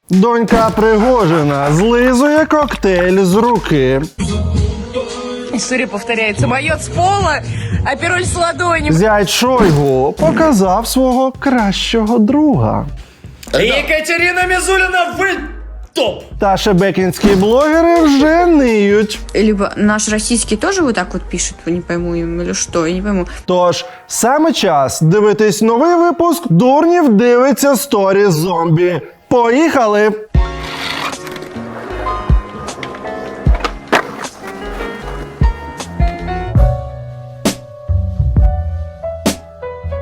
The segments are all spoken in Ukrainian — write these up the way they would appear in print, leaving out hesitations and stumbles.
Донька Пригожина злизує коктейль з руки. История повторяется. Моет с пола, а пироль с ладони. Зять Шойгу показав свого кращого друга. Екатерина Мизулина, ви топ! Та шебекінські блогери вже ниють. Либо наш российский тоже вот так вот пишет, не пойму им, или что, я не пойму. Тож, саме час дивитись новий випуск «Дурнів дивиться сторіс зомбі». Поїхали!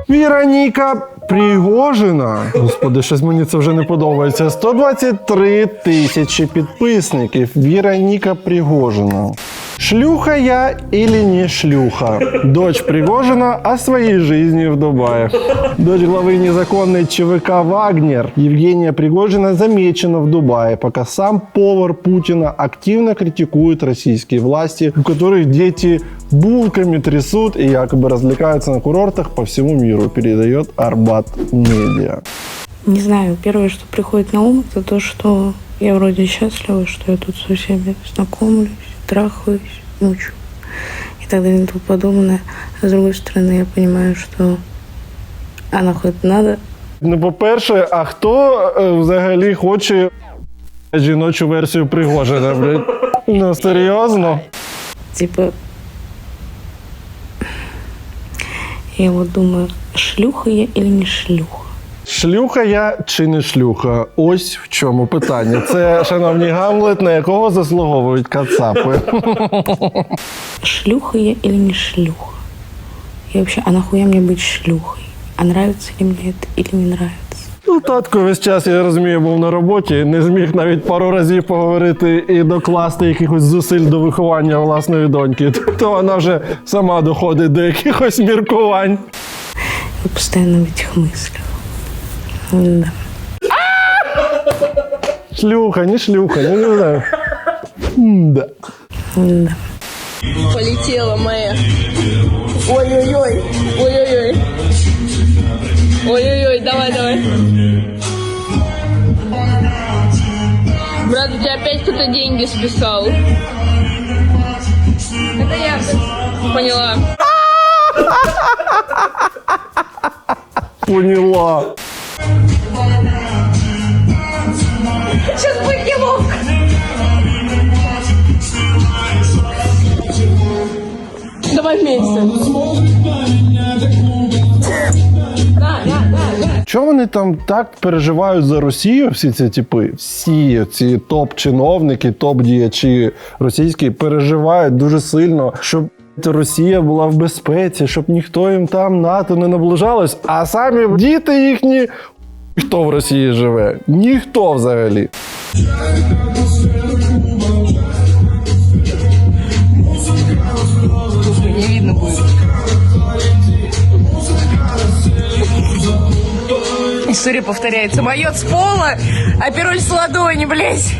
Вероніка Пригожина. Господи, щось мені це вже не подобається. 123 тисячі підписників. Вероніка Пригожина. Шлюха я или не шлюха? Дочь Пригожина о своей жизни в Дубае. Дочь главы незаконной ЧВК «Вагнер» Евгения Пригожина замечена в Дубае, пока сам повар Путина активно критикует российские власти, у которых дети булками трясут и якобы развлекаются на курортах по всему миру, передает Арбат Медиа. Не знаю, первое, что приходит на ум, это то, что я вроде счастлива, что я тут со всеми знакомлюсь, трахаюсь, мучу и так далее и тому подобное. А с другой стороны, я понимаю, что нахуй это надо. Ну, по-перше, а хто взагалі хоче жіночу версію Пригожина, блядь? Ну, серйозно? Типа, я вот думаю, шлюха я или не шлюха? Шлюха я чи не шлюха? Ось в чому питання. Це, шановний Гамлет, на якого заслуговують кацапи. Шлюха я или не шлюха? И вообще, а нахуя мне быть шлюхой? А нравится ли мне это или не нравится? Ну, татко весь час, я розумію, був на роботі, не зміг навіть пару разів поговорити і докласти якихось зусиль до виховання власної доньки. То вона вже сама доходить до якихось міркувань. Я постоянно в этих мыслях. Да. Шлюха, не шлюха, я не знаю. Да. Да. Полетела моя. Ой-ой-ой. Ой-ой-ой. Ой-ой-ой, давай. Брат, у тебя опять кто-то деньги списал. Это я. Поняла. Поняла. Сейчас будет неловко. Давай вместе. Чому вони там так переживають за Росію, всі ці типи? Всі ці топ-чиновники, топ-діячі російські переживають дуже сильно, щоб Росія була в безпеці, щоб ніхто їм там НАТО не наближалось, а самі діти їхні, хто в Росії живе? Ніхто взагалі. Не видно будет. История повторяется. Моет с пола, а пироль с ладони, блядь.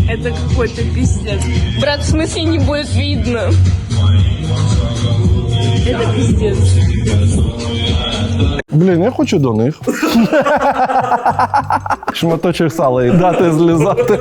Это какой-то пиздец. Брат, в смысле не будет видно? Это пиздец. Блін, я хочу до них. Шматочок сала і дати злізати.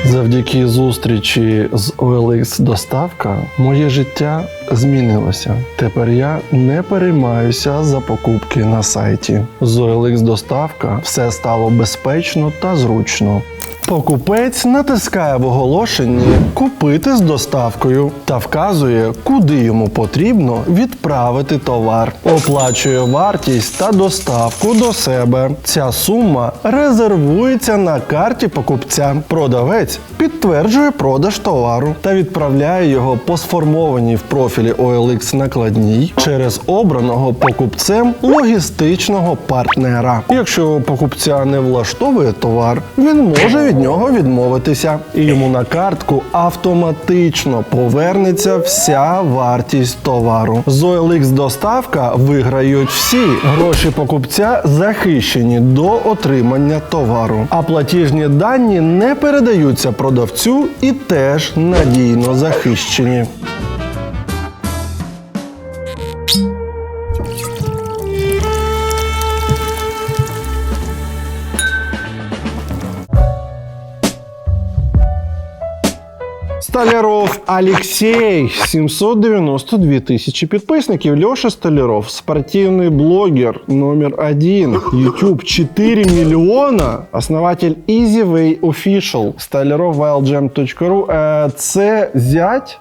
Завдяки зустрічі з OLX Доставка моє життя змінилося. Тепер я не переймаюся за покупки на сайті. З OLX Доставка все стало безпечно та зручно. Покупець натискає в оголошенні «Купити з доставкою» та вказує, куди йому потрібно відправити товар. Оплачує вартість та доставку до себе. Ця сума резервується на карті покупця. Продавець підтверджує продаж товару та відправляє його по сформованій в профілі OLX накладній через обраного покупцем логістичного партнера. Якщо покупця не влаштовує товар, він може від нього відмовитися. І йому на картку автоматично повернеться вся вартість товару. З OLX доставка виграють всі. Гроші покупця захищені до отримання товару. А платіжні дані не передаються продавцю і теж надійно захищені. Столяров Алексей, 792 тысячи підписників. Леша Столяров, спортивный блогер номер 1. YouTube 4 миллиона. Основатель EasyWay Official. Столяров wildgem.ru. Це зять,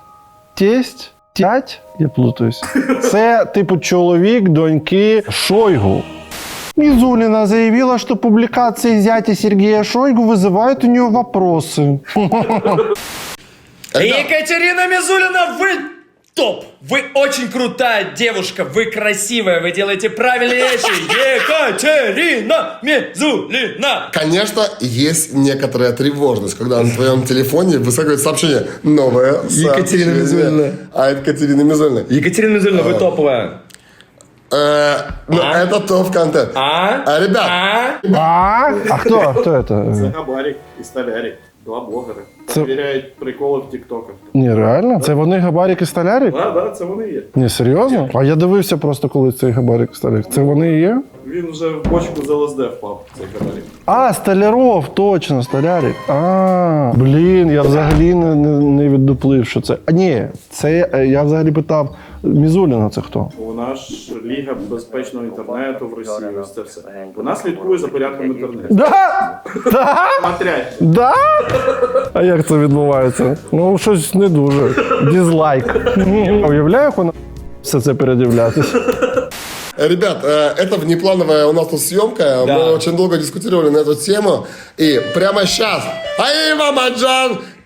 тесть, тять, я плутаюсь. Це типу чоловік доньки Шойгу. Мизулина заявила, что публикации зятя Сергея Шойгу вызывают у нее вопросы. Екатерина Мизулина, вы топ! Вы очень крутая девушка, вы красивая, вы делаете правильные вещи. Екатерина Мизулина! Конечно, есть некоторая тревожность, когда на твоем телефоне выскакивает сообщение «Новое Екатерина Мизулина». А Екатерина Мизулина. Екатерина Мизулина, вы топовая. Это топ-контент. Ребят, А кто это? Це Габарік і Столярік. Два блогери. Перевіряють приколи в тіктоках. Ні, реально? Це вони Габарік і Столярік? Да, це вони є. Ні, серйозно? А я дивився просто, коли цей Габарік і Столярік. Це вони і є? Він вже в бочку з ЛСД впав, цей Габарік. А, Столяров, точно, Столярік. Блін, я взагалі не віддуплив, що це. Ні, це я взагалі питав, Мізуліна це хто? Вона ж Ліга безпечного інтернету в Росії, ось це все. Вона слідкує за порядком інтернету. Да? Смотрять. Да? А як це відбувається? Ну, щось не дуже. Дізлайк. Уявляю, як вона все це передивлятись. ребят, это внеплановая у нас тут съемка. Да. Мы очень долго дискутировали на эту тему. И прямо сейчас,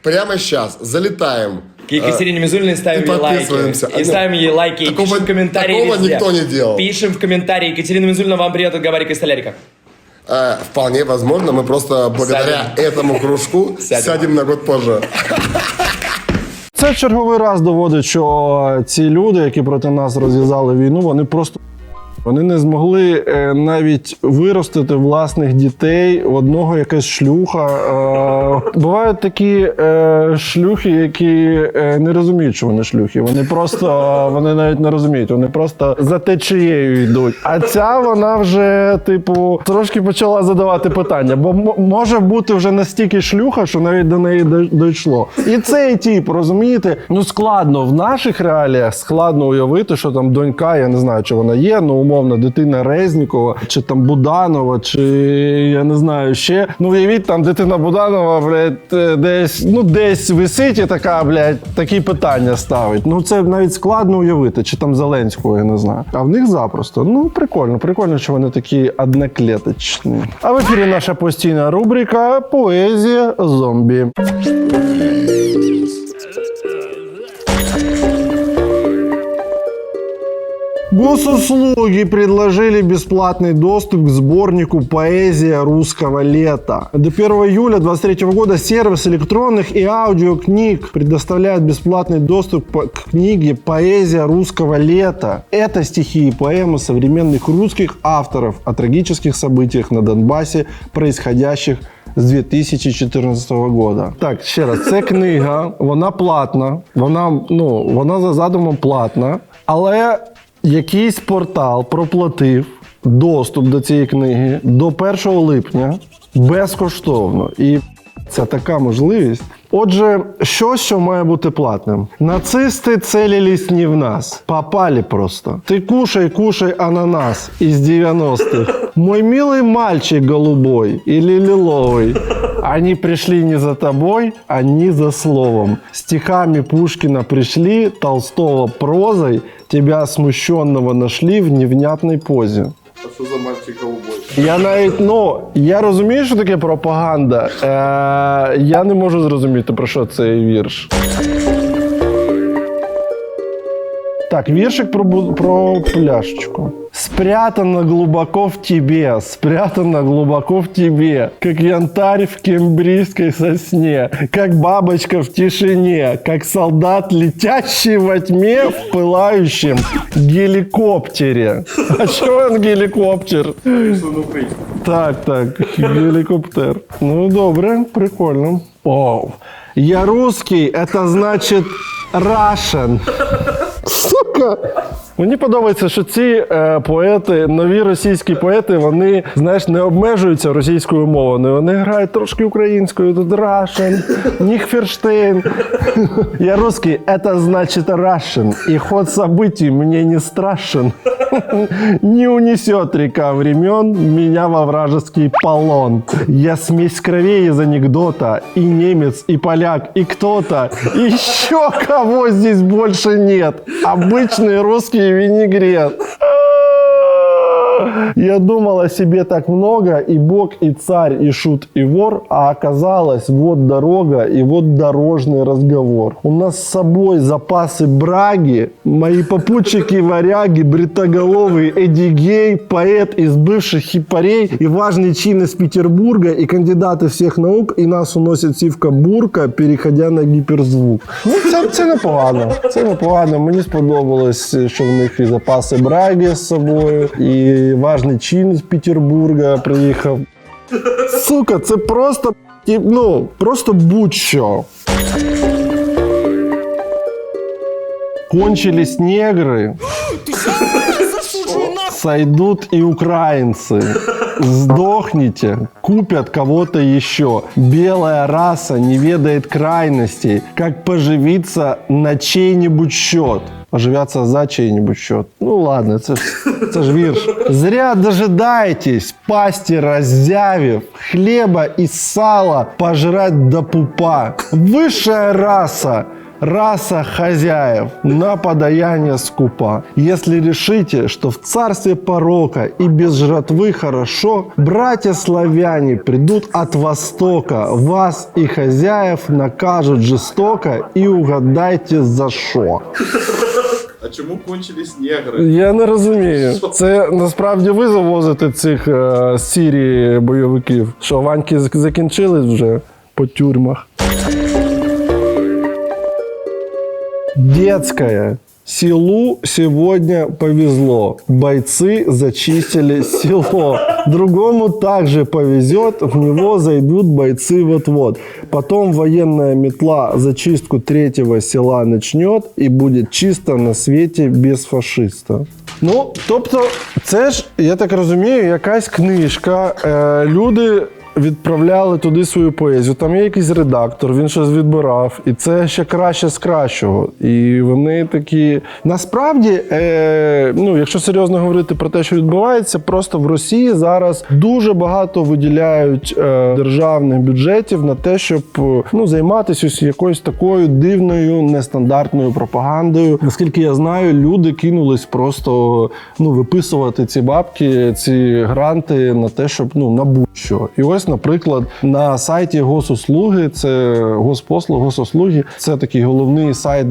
прямо сейчас залетаем. К Екатерине Мизулиной ставим И ей лайки. подписываемся. И ставим ей лайки, и пишем в комментарии такого везде. никто не делал. Пишем в комментарии. Екатерина Мизулина, вам привет от Габарика и Столярика. Вполне возможно, мы просто благодаря этому кружку сядем на год позже. Це в черговий раз доводить, що ці люди, які проти нас розв'язали війну, вони не змогли навіть виростити власних дітей, в одного якась шлюха. Бувають такі шлюхи, які не розуміють, що вони шлюхи. Вони навіть не розуміють, вони просто за течією йдуть. А ця вона вже, типу, трошки почала задавати питання, бо може бути вже настільки шлюха, що навіть до неї дійшло. І цей тип, розумієте, ну складно в наших реаліях, складно уявити, що там донька, я не знаю, чи вона є, ну умовно, дитина Резнікова, чи там Буданова, чи я не знаю ще. Ну, уявіть, там дитина Буданова, блядь, десь висить і така, блядь, такі питання ставить. Ну, це навіть складно уявити, чи там Зеленського, я не знаю. А в них запросто. Ну, прикольно, що вони такі одноклеточні. А в ефірі наша постійна рубрика «Поезія зомбі». Госуслуги предложили бесплатный доступ к сборнику «Поэзия русского лета». До 1 июля 2023 года сервис электронных и аудиокниг предоставляет бесплатный доступ к книге «Поэзия русского лета». Это стихи и поэмы современных русских авторов о трагических событиях на Донбассе, происходящих з 2014 года. Так, ще раз, це книга, вона платна, вона за задумом платна, але якийсь портал проплатив доступ до цієї книги до 1 липня безкоштовно. І це така можливість. Отже, що має бути платним? Нацисти целились не в нас. Попали просто. Ты кушай ананас из 90-х. Мой милый мальчик голубой или лиловый. Они пришли не за тобой, они за словом. Стихами Пушкина пришли, Толстого прозой. Тебя смущенного нашли в невнятной позе. А що за мальчик голубой? Я навіть, я розумію, що таке пропаганда. Я не можу зрозуміти, про що цей вірш. Так, віршик про пляшечку. Спрятано глубоко в тебе, спрятано глубоко в тебе, как янтарь в кембрийской сосне, как бабочка в тишине, как солдат, летящий во тьме в пылающем геликоптере. А что он геликоптер? Так, геликоптер. Ну, добре, прикольно. О, я русский, это значит Russian. Сука! Мені подобається, що ці поети, нові російські поети, вони, знаєш, не обмежуються російською мовою. Вони грають трошки українською. Тут Russian, Ніхферштейн. Я русский, это значит Russian. И ход событий мне не страшен. Не унесет река времен меня во вражеский полон. Я смесь кровей из анекдота. И немец, и поляк, и кто-то. И еще кого здесь больше нет. Обычный русский винегрет. Я думал о себе так много, и бог, и царь, и шут, и вор, а оказалось, вот дорога, и вот дорожный разговор. У нас с собой запасы браги, мои попутчики-варяги, бритоголовый Эдигей, поэт из бывших хипарей, и важный чин из Петербурга, и кандидаты всех наук, і нас уносить сівка бурка, переходя на гіперзвук. Ну, це непогано. Це непогано. Мені сподобалось, що в них і запаси браги з собою, і важний чин з Петербурга приїхав. Сука, це просто, ну, просто будь-що. Кончились негры, сойдут и украинцы. Сдохните, купят кого-то еще. Белая раса не ведает крайностей, как поживиться на чей-нибудь счет. Поживятся за чей-нибудь счет. Ну ладно, это ж вирш. Зря дожидаетесь, пасти раззявив, хлеба и сала пожрать до пупа. Высшая раса. Раса хозяев на подаяние скупа. Если решите, что в царстве порока и без жратвы хорошо, братья-славяне придут от востока, вас и хозяев накажут жестоко, и угадайте за що. А чому кончились негри? Я не розумію. Це насправді ви завозите цих з Сирії бойовиків, що ваньки закінчились вже по тюрмах. Детская. Селу сегодня повезло. Бойцы зачистили село. Другому также повезет, в него зайдут бойцы вот-вот. Потом военная метла зачистку третьего села начнет, и будет чисто на свете без фашиста. Ну, тобто, це ж, я так розумію, якась книжка. Люди відправляли туди свою поезію. Там є якийсь редактор, він щось відбирав. І це ще краще з кращого. І вони такі... Насправді, ну, якщо серйозно говорити про те, що відбувається, просто в Росії зараз дуже багато виділяють державних бюджетів на те, щоб, ну, займатися якоюсь такою дивною, нестандартною пропагандою. Наскільки я знаю, люди кинулись просто, ну, виписувати ці бабки, ці гранти на те, щоб, ну, на будь-що. І ось, наприклад, на сайті Госуслуги, це Госуслуги, це такий головний сайт,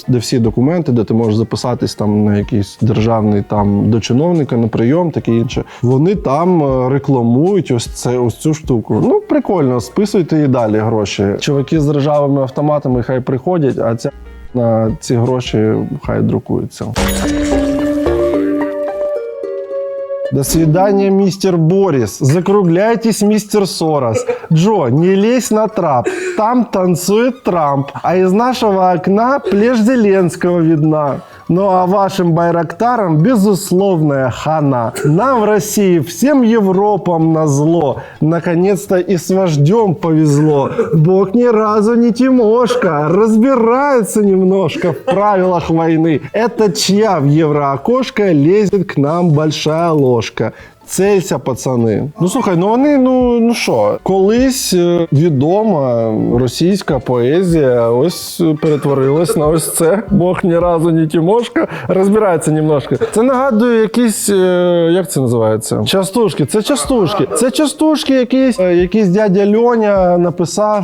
де всі документи, де ти можеш записатись там на якийсь державний там до чиновника на прийом, таке інше. Вони там рекламують ось цю штуку. Ну, прикольно, списуйте і далі гроші. Чуваки з ржавими автоматами хай приходять, а на ці гроші хай друкуються. До свидания, мистер Борис. Закругляйтесь, мистер Сорос. Джо, не лезь на трап. Там танцует Трамп. А из нашего окна плешь Зеленского видна. Ну а вашим байрактарам безусловная хана. Нам в России всем Европам назло. Наконец-то и с вождем повезло. Бог ни разу не Тимошка. Разбирается немножко в правилах войны. Это чья в евроокошко лезет к нам большая ложка? Целься, пацани. Ну, слухай, ну вони, ну що, колись відома російська поезія ось перетворилась на ось це. Бог ні разу не Тимошка. Розбирається немножко. Це нагадує якісь, як це називається? Частушки. Це частушки. Це частушки якийсь дядя Льоня написав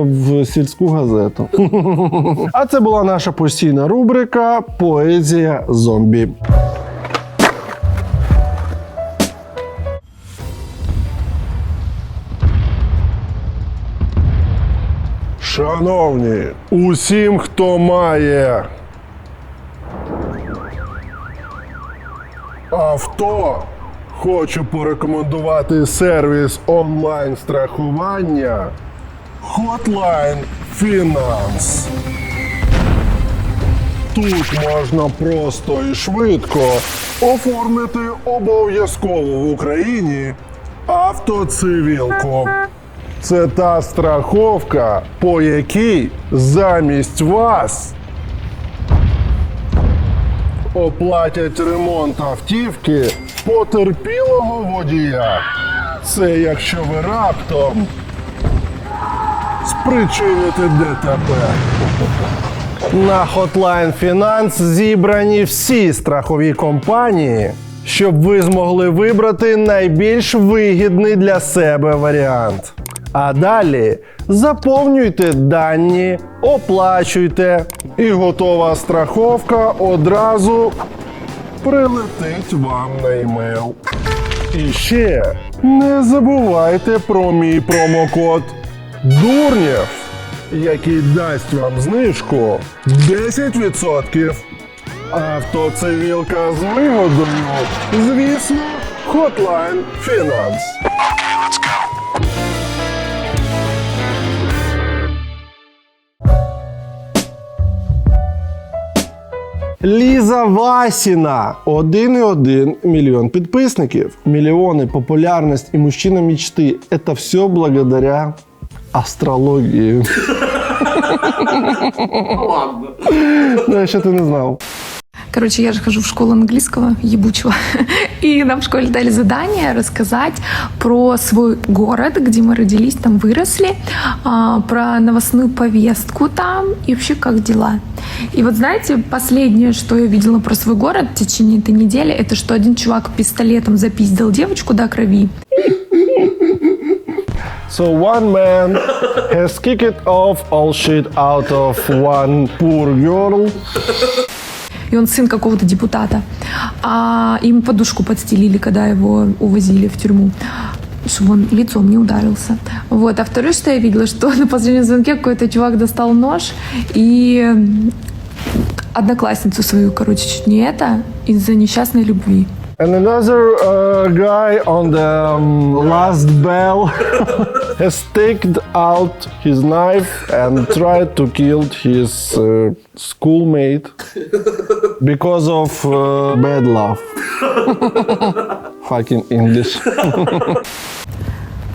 в сільську газету. А це була наша постійна рубрика «Поезія зомбі». Шановні, усім, хто має авто, хочу порекомендувати сервіс онлайн-страхування Hotline Finance. Тут можна просто і швидко оформити обов'язково в Україні автоцивілку. Це та страховка, по якій замість вас оплатять ремонт автівки потерпілого водія. Це якщо ви раптом спричините ДТП. На Hotline Finance зібрані всі страхові компанії, щоб ви змогли вибрати найбільш вигідний для себе варіант. А далі заповнюйте дані, оплачуйте, і готова страховка одразу прилетить вам на емейл. І ще не забувайте про мій промокод ДУРНЄВ, який дасть вам знижку 10%. Автоцивілка з вигодою, звісно, Hotline Finance. Ліза Васіна. 1,1 мільйон підписників. Миллионы, популярность и мужчина мечты. Это все благодаря астрологии. Ладно. Ну, що ти не знав. Короче, я же хожу в школу английского, ебучего, и нам в школе дали задание рассказать про свой город, где мы родились, там выросли, про новостную повестку там и вообще как дела. И вот знаете, последнее, что я видела про свой город в течение этой недели, это что один чувак пистолетом запиздил девочку до крови. So one man has kicked off all shit out of one poor girl. И он сын какого-то депутата. А ему подушку подстелили, когда его увозили в тюрьму, чтобы он лицом не ударился. Вот. А второе, что я видела, что на последнем звонке какой-то чувак достал нож и одноклассницу свою, короче, чуть не это, из-за несчастной любви. And another guy on the last bell has taken out his knife and tried to kill his schoolmate because of bad love. Fucking English.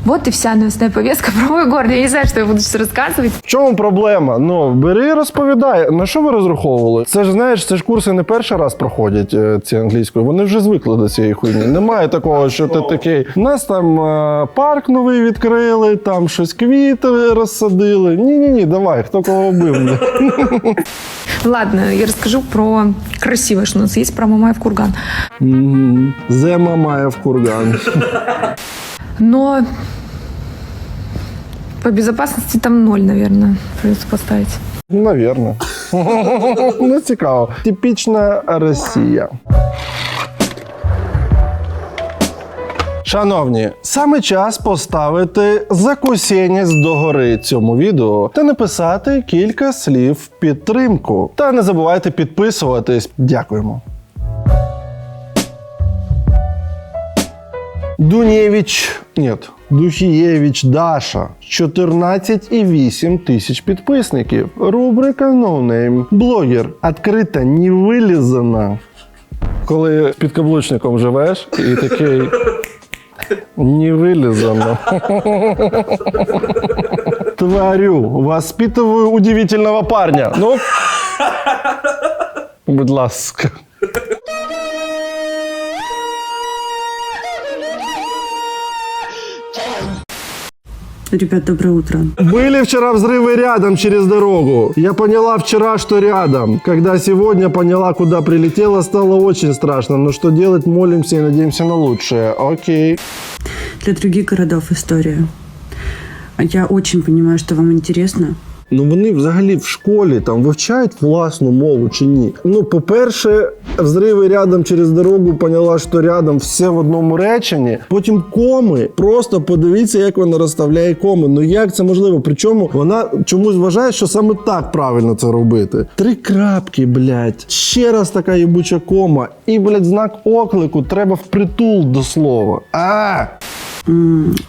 Вот и вся новостная повестка про мой город. Я не знаю, что я буду сейчас рассказывать. В чому проблема? Ну, бери і розповідай. На що ви розраховували? Це ж, знаєш, це ж курси не перший раз проходять ці англійською. Вони вже звикли до цієї хуйні. Немає такого, що ти такий, у нас там парк новий відкрили, там щось квіти розсадили. Ні-ні-ні, давай, хто кого вбив. Ладно, я расскажу про красивое, что у нас есть, про Мамаев курган. Зе Мамаєв курган. Но по безопасности там 0, наверное, придется поставить. Навірно. Ну, цікаво. Типічна Росія. Шановні, саме час поставити закусєнець догори цьому відео та написати кілька слів в підтримку. Та не забувайте підписуватись. Дякуємо. Духієвич Даша. 14,8 тисяч підписників. Рубрика No Name. Блогер. Відкрита, не вилізана. Коли під каблучником живеш і такий... Не вилізано. Тварю, воспитываю удивительного парня. Ну, будь ласка. Ребят, доброе утро. Были вчера взрывы рядом через дорогу. Я поняла вчера, что рядом. Когда сегодня поняла, куда прилетела, стало очень страшно. Но что делать, молимся и надеемся на лучшее. Окей. Для других городов история. Я очень понимаю, что вам интересно. Ну вони взагалі в школі там вивчають власну мову чи ні? Ну, по-перше, взриви рядом через дорогу, поняла, що рядом все в одному реченні. Потім коми. Просто подивіться, як вона розставляє коми. Ну як це можливо? Причому вона чомусь вважає, що саме так правильно це робити. 3 крапки, блядь. Ще раз така єбуча кома. І, блядь, знак оклику треба впритул до слова.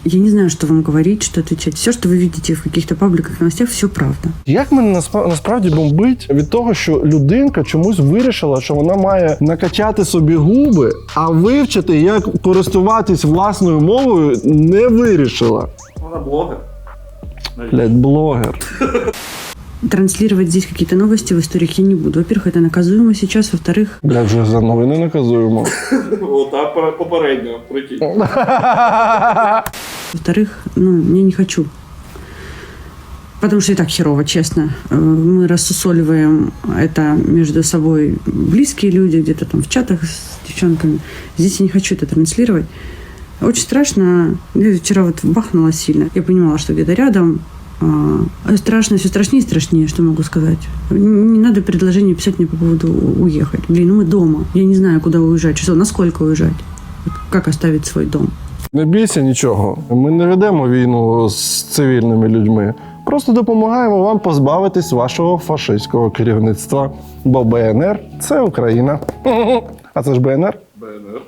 Я не знаю, что вам говорить, что отвечать. Все, что вы видите в каких-то пабликах, новостях, все правда. Як мене насправді бомбить від того, що людинка чомусь вирішила, що вона має накачати собі губи, а вивчити, як користуватись власною мовою, не вирішила. Вона блогер. Блядь, блогер. Транслировать здесь какие-то новости в историях я не буду. Во-первых, это наказуемо сейчас. Во-вторых... Блядь, вже за новини наказуємо. Ота попередньо, прикинь. Во-вторых, я не хочу. Потому что и так херово, честно. Мы рассусоливаем это между собой близкие люди, где-то там в чатах с девчонками. Здесь я не хочу это транслировать. Очень страшно. Я вчера вот бахнула сильно. Я понимала, что где-то рядом. Страшно, все страшнее и страшнее, что могу сказать. Не надо предложение писать мне по поводу уехать. Блин, мы дома. Я не знаю, куда уезжать. Часов, насколько уезжать? Как оставить свой дом? Не бійся нічого. Ми не ведемо війну з цивільними людьми. Просто допомагаємо вам позбавитись вашого фашистського керівництва. Бо БНР – це Україна. А це ж БНР? БНР.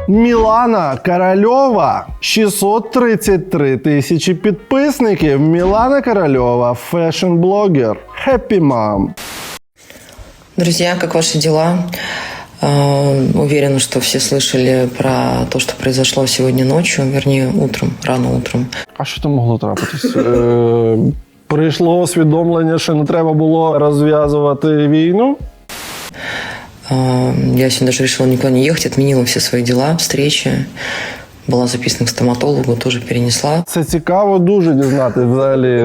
Мілана Корольова, 633 тисячі підписників. Мілана Корольова, фэшн-блогер. Happy Mom. Друзья, как ваши дела? Уверена, что все слышали про то, что произошло сегодня ночью, вернее, утром, рано утром. А що там могло трапитись? Прийшло усвідомлення, що не треба було розв'язувати війну? Я сегодня даже решила никуда не ехать, отменила все свои дела, встречи. Была записана к стоматологу, тоже перенесла. Це цікаво дуже дізнати взагалі.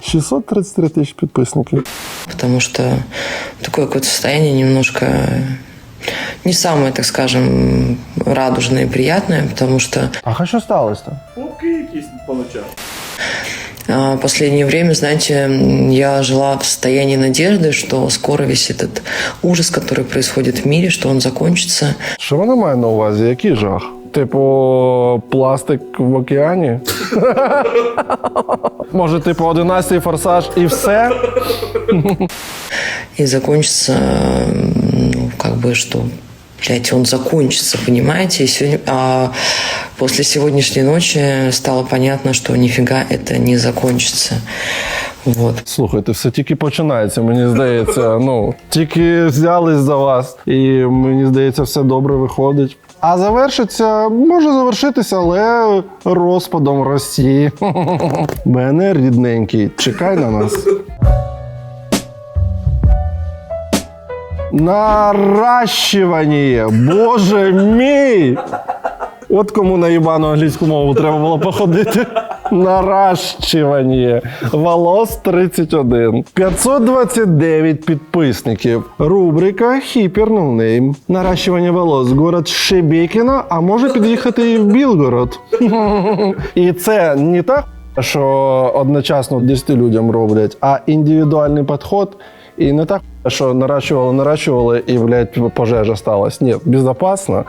633 тисячі підписників. Потому что такое какое-то состояние немножко не самое, так скажем, радужное и приятное, потому что... А що сталося-то? Попки якісь по ночам. Последнее время, знаете, я жила в состоянии надежды, что скоро весь этот ужас, который происходит в мире, что он закончится. Що вона має на увазі? Який жах? Типу, пластик в океані? Може, типу, 11-й форсаж і все? И закончится, что, блядь, он закончится, понимаете? И сегодня, после сегодняшней ночи стало понятно, что нифига это не закончится. Вот. Слухайте, все тільки починається, мені здається. Тільки взялись за вас, і мені здається, все добре виходить. А може завершитися, але розпадом Росії. БНР, рідненький, чекай на нас. Наращивание, боже мій! От кому на їбану англійську мову треба було походити. Наращивання. Волос 31. 529 підписників. Рубрика Hyper No Name. Наращування волос. Город Шебекіно, а може під'їхати і в Білгород. І це не так, що одночасно 10 людям роблять, а індивідуальний підход. І не так, що наращували і, блядь, пожежа сталась. Ні, безпечно.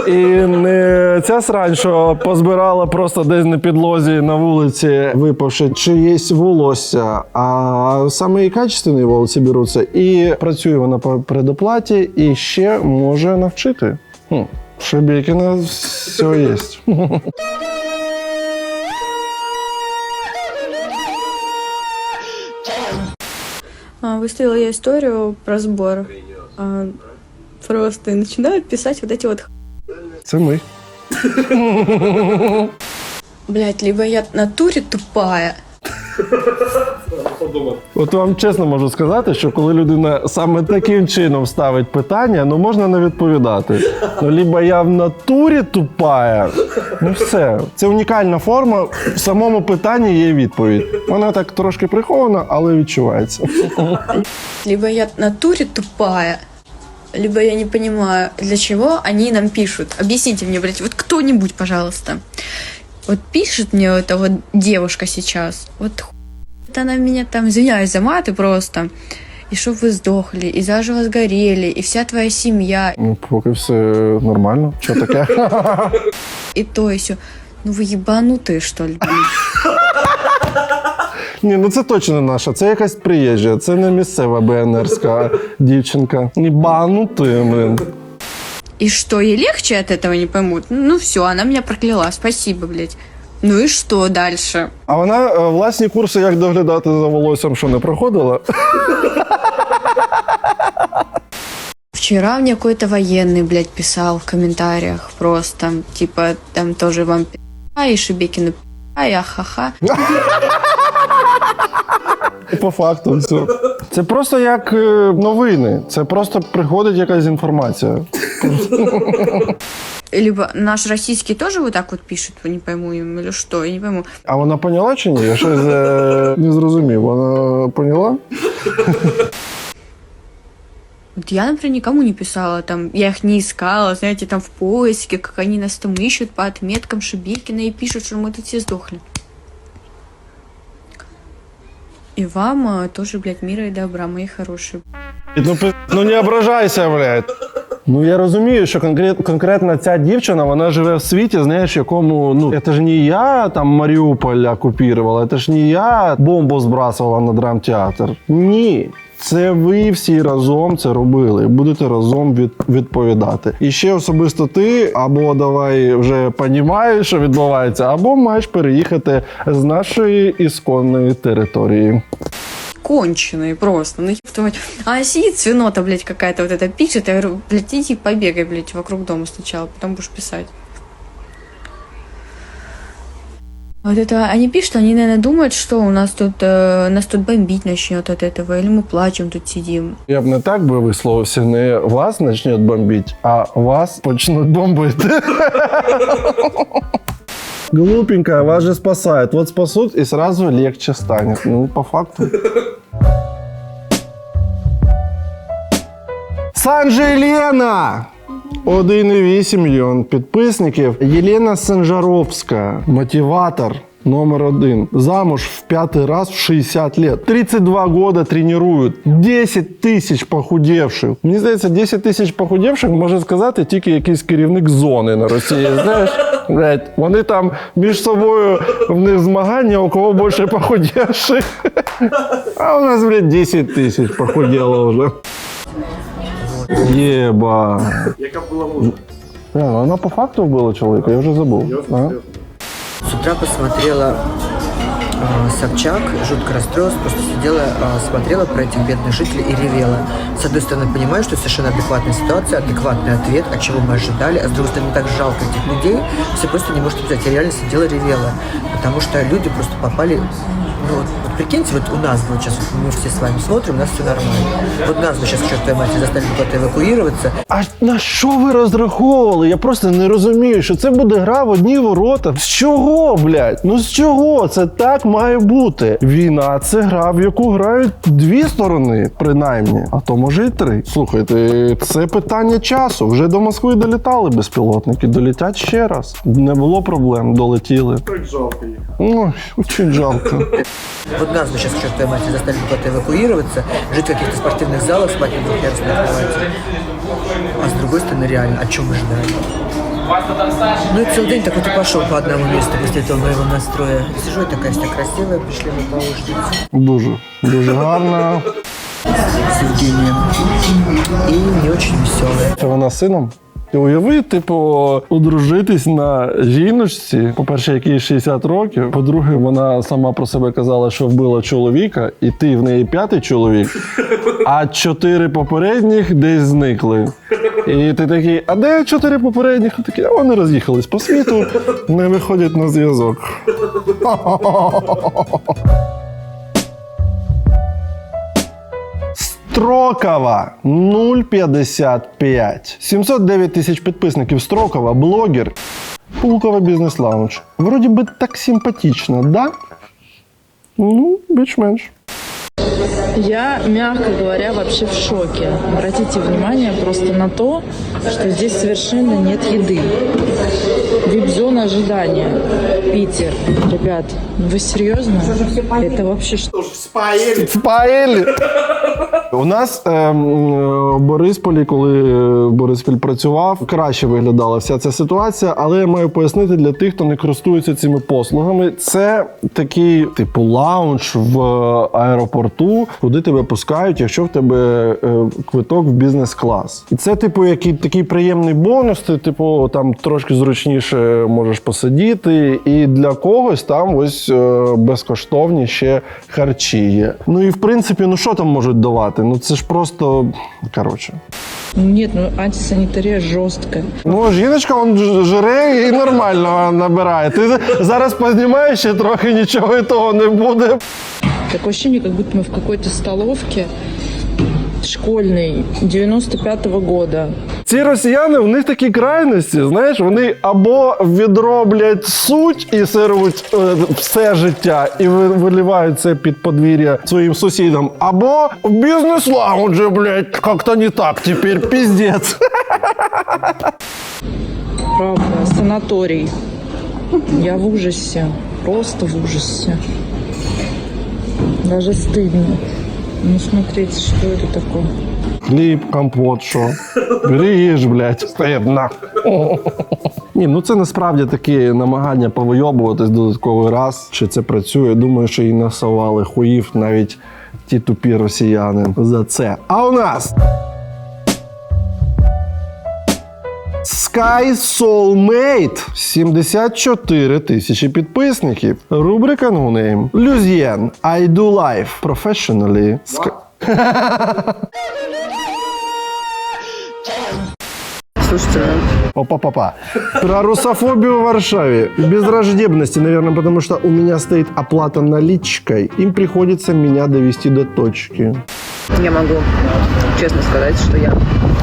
І не ця срань, що позбирала просто десь на підлозі, на вулиці, випавши чиєсь волосся, а саме і качественні волосся беруться. І працює вона по предоплаті, і ще може навчити. В Шебекіно все є. Выставила я историю про сбор. Просто и начинают писать вот эти вот... Це ми. Блять, либо я в натуре тупая. От вам чесно можу сказати, що коли людина саме таким чином ставить питання, можна не відповідати. Либо я в натурі тупая, все. Це унікальна форма, в самому питанні є відповідь. Вона так трошки прихована, але відчувається. Либо я в натуре тупая, либо я не понимаю, для чего они нам пишут. Объясните мне, блядь, вот кто-нибудь, пожалуйста. Вот пишет мне эта вот девушка сейчас, вот она меня там, извиняюсь за маты просто, и чтоб вы сдохли, и заживо сгорели, и вся твоя семья. Ну, поки все нормально. Що таке? И то, и сё. Ну вы ебанутые, что ли, блин? Ні, ну це точно не наша, це якась приїжджа, це не місцева БНРська дівчинка. Ібанути, блин. И что, ей легче от этого, не поймут? Ну все, она меня прокляла, спасибо, блядь. Ну и что дальше? А вона власні курси, як доглядати за волоссям, що не проходила? Вчера мне какой-то военный, блядь, писал в комментариях просто, типа, там тоже вам и Шебекину и ахаха. По факту все. Це просто як новини. Це просто приходить якась інформація. Либо наш российский тоже вот так вот пишет, не пойму им, или что, я не пойму. А вона поняла чи ні? Я щось не зрозумів. Вона поняла? Вот я, например, никому не писала, там, я их не искала, знаете, там в поиске, как они нас там ищут по отметкам Шебекина и пишут, что мы тут все сдохли. И вам тоже, блядь, мира и добра, мои хорошие. Ну не ображайся, блядь. Ну я розумію, що конкретно ця дівчина, вона живе в світі, знаєш, якому, ну, це ж не я там Маріуполь окупувала, це ж не я бомбу збрасувала на драмтеатр. Ні. Це ви всі разом це робили, будете разом відповідати. І ще особисто ти або давай вже розумієш, що відбувається, або маєш переїхати з нашої ісконної території. Конченые просто, ну еб А сидит свинота, блядь, какая-то вот это пишет, я говорю, блядь, иди побегай, блядь, вокруг дома сначала, потом будешь писать. Вот это они пишут, они, наверное, думают, что у нас тут бомбить начнет от этого, или мы плачем тут сидим. Я б не так би висловився, не вас почнуть бомбити, а вас почнуть бомбити. Глупенькая, вас же спасают. Вот спасут, и сразу легче станет. Ну, по факту. Санжелена! 1,8 мільйон підписників. Єлена Санжаровська, мотиватор номер 1. Замуж в 5-й раз в 60 лет. 32 года тренируют. 10 тисяч похудевших. Мені здається, 10 тисяч похудевших може сказати тільки якийсь керівник зони на Росії. Знаєш? Блять, вони там між собою, в них змагання, у кого більше похудевших. А у нас, блядь, 10 тисяч похудело вже. Єба. Яка була музика? Вона по факту вбила чоловіка, я вже забув. С утра посмотрела Собчак, жутко расстроилась, просто сидела, смотрела про этих бедных жителей и ревела. С одной стороны, понимаю, что совершенно адекватная ситуация, адекватный ответ, от чего мы ожидали, а с другой стороны, так жалко этих людей, все просто не может писать. Я реально сидела, ревела, потому что люди просто попали. Ну вот прикиньте, вот у нас вот сейчас, мы все с вами смотрим, у нас все нормально. Вот нас бы сейчас, к чертовой матери, заставили куда-то эвакуироваться. А на що ви розраховували? Я просто не розумію, що це буде гра в одні ворота. З чого, блядь? Ну з чого? Це так має бути. Війна – це гра, в яку грають дві сторони, принаймні. А то може і три. Слухайте, це питання часу. Вже до Москви долітали безпілотники. Долетять ще раз. Не було проблем, долетіли. Так жалко їх. Ну, очень жалко. Вот нас бы сейчас, к чертовой матери, заставили куда-то эвакуироваться, жить в каких-то спортивных залах, спать на двухъярусной кровати. А с другой стороны, реально, о чем мы ждали? Ну и целый день так вот и пошел по одному месту после этого моего настроя. Сижу и такая вся красивая, пришли мы поужинать. Дуже гарно. С Евгением. И не очень веселая. Це вона з сином? Ти уяви, типу, одружитись на жіночці, по-перше, якій 60 років, по-друге, вона сама про себе казала, що вбила чоловіка, і ти в неї 5-й чоловік, а 4 попередніх десь зникли. І ти такий, а де 4 попередніх? І такі, а вони роз'їхались по світу, не виходять на зв'язок. Строкова 0,55. 709 тисяч підписників. Строкова, блогер. Пулково бізнес-лаунж. Вроді би так симпатично, да? Ну, більш-менш. Я, мягко говоря, вообще в шоке. Обратите внимание просто на то, что здесь совершенно нет еды. Вип-зона ожидания. Питер. Ребят, ну вы серьезно? Это вообще что? Спаїлі! У нас в Борисполі, коли Бориспіль працював, краще виглядала вся ця ситуація, але я маю пояснити для тих, хто не користується цими послугами. Це такий типу лаунж в аеропорту, куди тебе пускають, якщо в тебе квиток в бізнес-клас. І це типу такий приємний бонус, ти типу там трошки зручніше можеш посидіти, і для когось там ось безкоштовні ще харчі є. Ну і в принципі, ну що там можуть давати? Ну це ж просто, коротше. Нет, ну антисанитария жесткая. Ну, жіночка, он жре і нормально набирає. Ти зараз познімаєш ще трохи, нічого і того не буде. Такое ощущение, как будто мы в какой-то столовке школьной 95-го года. Ці росіяни, в них такі крайності, знаєш, вони або відроблять суть і сервуть все життя і виливають це під подвір'я своїм сусідам, або в бізнес-лаунджі, блядь, як-то не так тепер, піздець. Правда, санаторий. Я в ужасе. Просто в ужасе. Даже стыдно. Ну, смотрите, что это такое. Хліб, компот, що? Бери їж, блядь, стидно. Ні, ну це насправді такі намагання повийобуватись додатковий раз. Чи це працює? Думаю, що і насували хуїв навіть ті тупі росіяни за це. А у нас Sky Soulmate. 74 тисячі підписників. Рубрика No Name. Люзьєн. I do life professionally. Слушайте, Опа-папа. Про русофобию в Варшаве. Без враждебности, наверное, потому что у меня стоит оплата наличкой. Им приходится меня довести до точки. я могу честно сказать, что я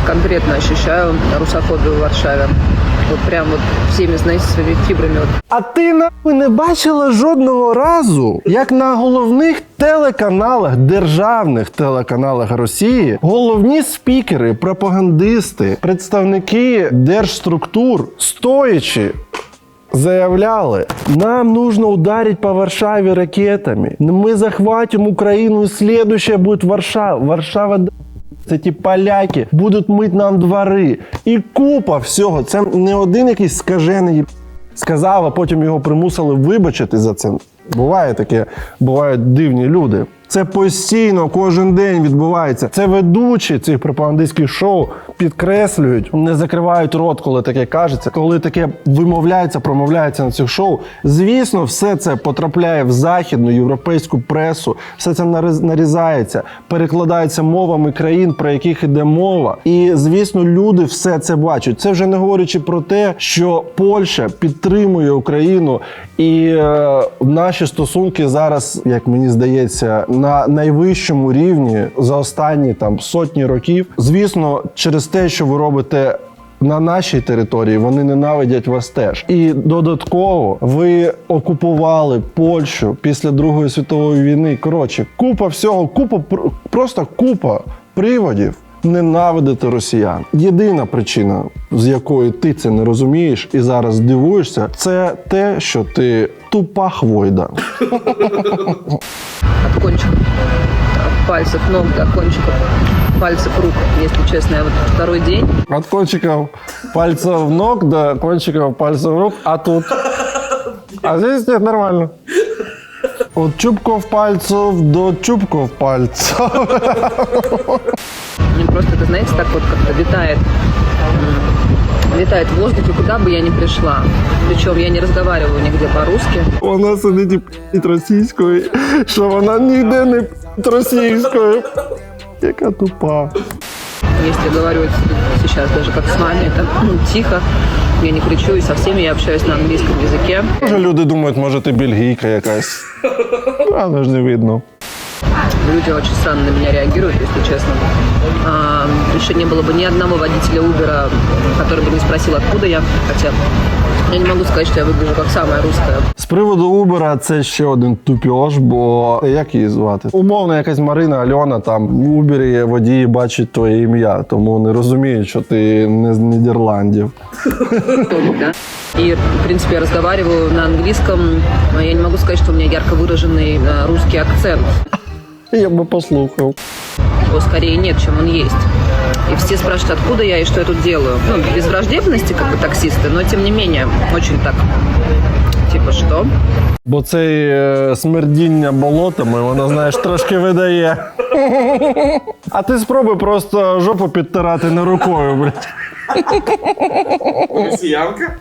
конкретно ощущаю русофобию в Варшаве. Вот прям вот всеми, знаете, своими фибрами. А ти нахуй не бачила жодного разу, як на головних телеканалах, державних телеканалах Росії, головні спікери, пропагандисти, представники держструктур, стоячи, заявляли, нам нужно ударить по Варшаве ракетами. Мы захватим Украину, и следующая будет Варшава. Варшава, це ті поляки будуть мити нам двори. І купа всього. Це не один якийсь скажений сказав, а потім його примусили вибачити за це. Буває таке, бувають дивні люди. Це постійно, кожен день відбувається. Це ведучі цих пропагандистських шоу підкреслюють, не закривають рот, коли таке кажеться, коли таке вимовляється, промовляється на цих шоу. Звісно, все це потрапляє в західну європейську пресу, все це нарізається, перекладається мовами країн, про яких іде мова. І, звісно, люди все це бачать. Це вже не говорячи про те, що Польща підтримує Україну, і наші стосунки зараз, як мені здається, на найвищому рівні за останні сотні років. Звісно, через те, що ви робите на нашій території, вони ненавидять вас теж. І додатково ви окупували Польщу після Другої світової війни. Коротше, купа всього, просто купа приводів ненавидити росіян. Єдина причина, з якої ти це не розумієш і зараз дивуєшся, це те, що ти тупа хвойда. От кончиков пальцев ног до кончиков пальцев рук, если честно, я вот второй день. От кончиков пальцев ног до кончиков пальцев рук, а тут? А здесь нет, нормально. От чубков пальцев до чубков пальцев. Мне просто, это, знаете, так вот как-то витает в воздухе, куда бы я ни пришла. Причем я не разговариваю нигде по-русски. Вона сидить і п***ить російською, що вона ніде не п***ить російською. Яка тупа. Если говорю сейчас даже как с вами, это тихо, я не кричу, и со всеми я общаюсь на английском языке. Може люди думають, може ти бельгійка якась. Але ж не видно. Люди очень странно на меня реагируют, если честно. Еще не было бы ни одного водителя Uber, который бы не спросил, откуда я. Хотя я не могу сказать, что я выгляжу как самая русская. З приводу Убера це ще один тупіж, бо як її звати? Умовно, якась Марина, Альона, там в Убері водії бачать твоє ім'я, тому не розуміють, що ти не з Нідерландів. Да? И, в принципе, я разговариваю на английском. Я не могу сказать, что у меня ярко выраженный русский акцент. Я би послухав. Его скорее нет, чем он есть. И все спрашивают, откуда я и что я тут делаю. Ну, без враждебности, как бы таксисты, но тем не менее, очень так, типа, что? Бо цей смердіння болотами, воно, знаєш, трошки видає. А ти спробуй просто жопу підтирати не рукою, блядь. Россиянка?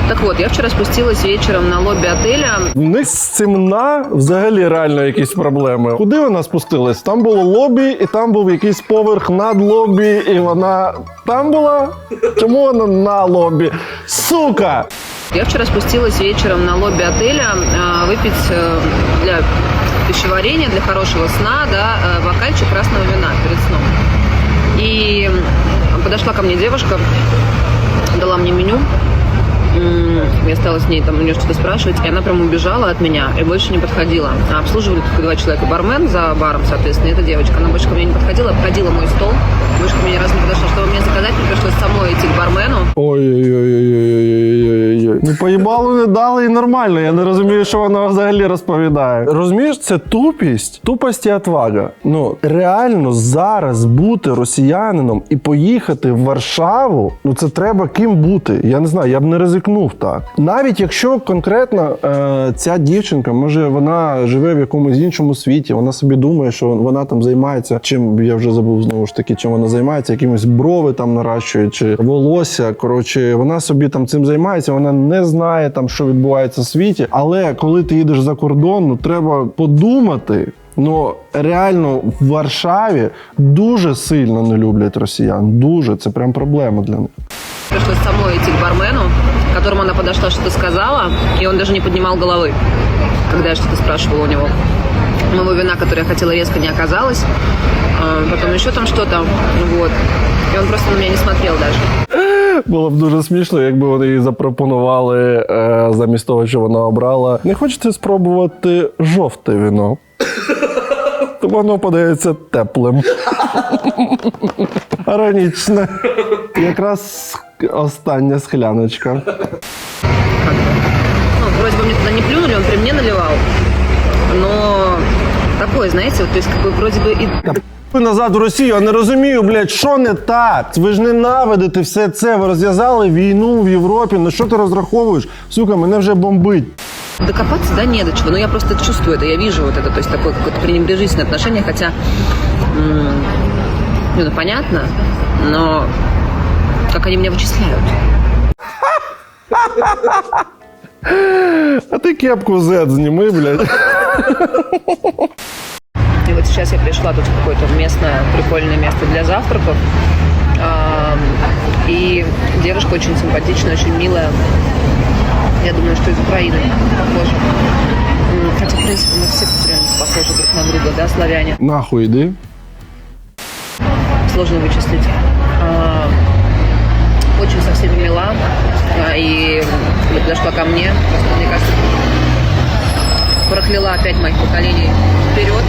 Так вот, я вчера спустилась вечером на лобби отеля. У них з цим взагалі реально якісь проблеми. Куди вона спустилась? Там було лобі, і там був якийсь поверх над лобі, і вона там була? Чому вона на лобі? Сука! Я вчера спустилась вечером на лобби отеля выпить для пищеварения, для хорошего сна, да, бокальчик красного вина перед сном. И подошла ко мне девушка, дала мне меню. Я стала с ней там у нее что-то спрашивать, и она прям убежала от меня и больше не подходила. А обслуживали только 2 человека. Бармен за баром, соответственно, эта девочка. Она больше ко мне не подходила, обходила мой стол. Больше ко мне ни разу не подошла. Чтобы мне заказать, мне пришлось самой идти к бармену. Ой-ой-ой-ой-ой-ой-ой. Ну, поїбалу не дали і нормально. Я не розумію, що вона взагалі розповідає. Розумієш, це тупість. Тупость і отвага. Ну, реально зараз бути росіянином і поїхати в Варшаву, ну це треба ким бути. Я не знаю, я б не ризикнув так. Навіть якщо конкретно ця дівчинка, може вона живе в якомусь іншому світі, вона собі думає, що вона там займається, чим, я вже забув знову ж таки, чим вона займається, якимось брови там наращує, чи волосся, коротше, вона собі там цим займається, вона не знає там, що відбувається в світі, але коли ти їдеш за кордон, ну треба подумати. Ну, реально, в Варшаві дуже сильно не люблять росіян. Дуже. Це прям проблема для них. Пришлось самой идти к бармену, к которому она подошла, что-то сказала, и он даже не поднимал головы, когда я что-то спрашивала у него. Моего вина, которое я хотела, резко не оказалось. Потом еще там что-то. Вот. И он просто на меня не смотрел даже. Було б дуже смішно, якби вони їй запропонували, замість того, що вона обрала. Не хочете спробувати жовте віно? То воно подається теплим. Іронічно. Якраз остання скляночка. Ну, вроде бы мне туда не плюнули, он при мне наливал. Но такое, знаете, вот, то есть как бы вроде бы и... Назад в Росію, я не розумію, блядь, що не так? Ви ж ненавидите все це, ви розв'язали війну в Європі, на що ти розраховуєш? Сука, мене вже бомбить. Докопаться, да, не до чего, но я просто чувствую это, я вижу вот это, то есть такое какое-то пренебрежительное отношение, хотя, ну, понятно, но как они меня вычисляют. А ти кепку Z зніми, блядь. И вот сейчас я пришла тут в какое-то местное, прикольное место для завтраков. И девушка очень симпатичная, очень милая. Я думаю, что из Украины похожа. Хотя, в принципе, мы все прям похожи друг на друга, да, славяне. Нахуй иди. Сложно вычислить. Очень со всеми мила. И когда подошла ко мне, просто, мне кажется, прокляла опять моих поколений вперед.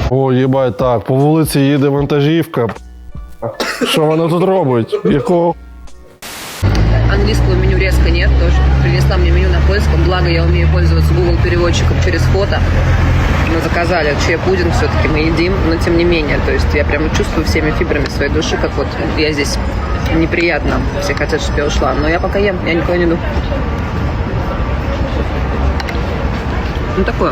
О, їбать, так, по вулиці їде вантажівка. Що вона тут робить? Якого? Английского меню резко нет тоже. Принесла мне меню на польском, благо я умею пользоваться Google переводчиком через фото. Мы заказали чай-пудинг, все-таки мы едим, но тем не менее, то есть я прямо чувствую всеми фибрами своей души, как вот я здесь неприятно, все хотят, чтобы я ушла, но я пока ем, я никуда не иду. Ну такое.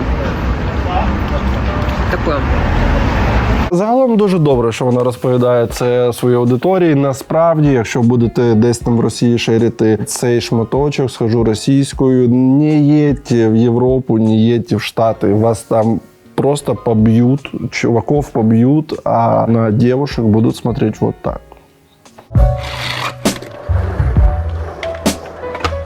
Загалом дуже добре, що вона розповідає це своїй аудиторії. Насправді, якщо будете десь там в Росії шерити цей шматочок, схожу російською, не їдьте в Європу, не їдьте в Штати. Вас там просто поб'ють, чуваков поб'ють, а на девушек будуть смотреть вот так.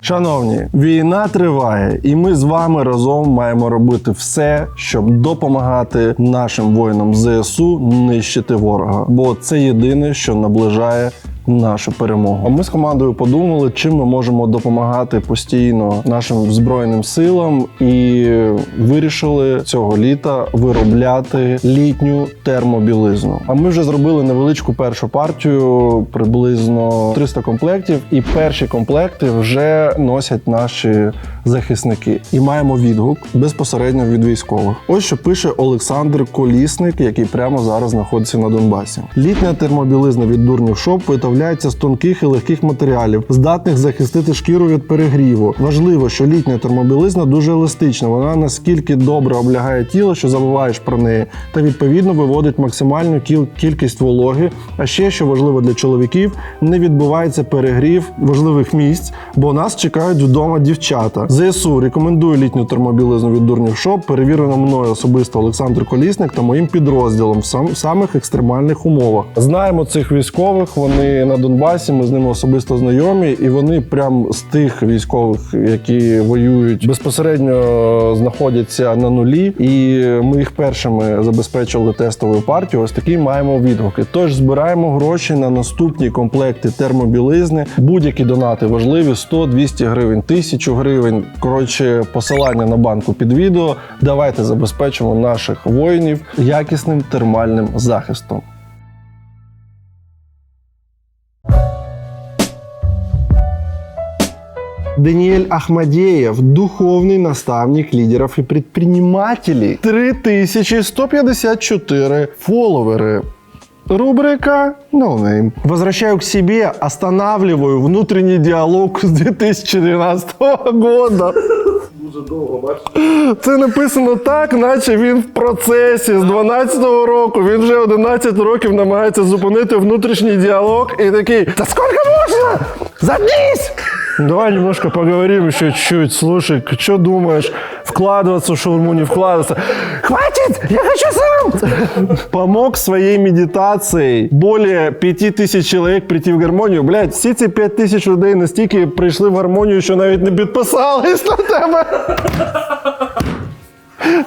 Шановні, війна триває, і ми з вами разом маємо робити все, щоб допомагати нашим воїнам ЗСУ нищити ворога. Бо це єдине, що наближає нашу перемогу. А ми з командою подумали, чим ми можемо допомагати постійно нашим Збройним силам, і вирішили цього літа виробляти літню термобілизну. А ми вже зробили невеличку першу партію, приблизно 300 комплектів, і перші комплекти вже носять наші захисники. І маємо відгук безпосередньо від військових. Ось що пише Олександр Колісник, який прямо зараз знаходиться на Донбасі. Літня термобілизна від Дурнів Шоп виготовляється з тонких і легких матеріалів, здатних захистити шкіру від перегріву. Важливо, що літня термобілизна дуже еластична. Вона наскільки добре облягає тіло, що забуваєш про неї, та відповідно виводить максимальну кількість вологи. А ще, що важливо для чоловіків, не відбувається перегрів важливих місць, бо нас чекають вдома дівчата. ЗСУ рекомендує літню термобілизну від Дурнів Шоп, перевірено мною особисто Олександр Колісник та моїм підрозділом в самих екстремальних умовах. Знаємо цих військових, вони на Донбасі, ми з ними особисто знайомі, і вони прям з тих військових, які воюють, безпосередньо знаходяться на нулі, і ми їх першими забезпечили тестовою партією. Ось такі маємо відгуки. Тож збираємо гроші на наступні комплекти термобілизни. Будь-які донати важливі: 100, 200 гривень, 1000 гривень. Коротше, посилання на банку під відео. Давайте забезпечимо наших воїнів якісним термальним захистом. Даниэль Ахмадеев, духовный наставник лидеров и предпринимателей. 3154 фолловеры. Рубрика No Name. Возвращаю к себе, останавливаю внутренний диалог с 2012 года. Дуже довго, бачиш? Це написано так, наче він в процесі з 12-го року. Він вже 11 років намагається зупинити внутрішній діалог і такий: «Та скільки можна? Заткнись!» Давай немножко поговорим еще чуть-чуть. Слушай, что думаешь? Вкладываться в шаурму, не вкладываться? Хватит! Я хочу сам! Помог своей медитацией более 5000 человек прийти в гармонию. Блядь, всі ці 5000 людей настільки прийшли в гармонію, що навіть не підписались на тебе.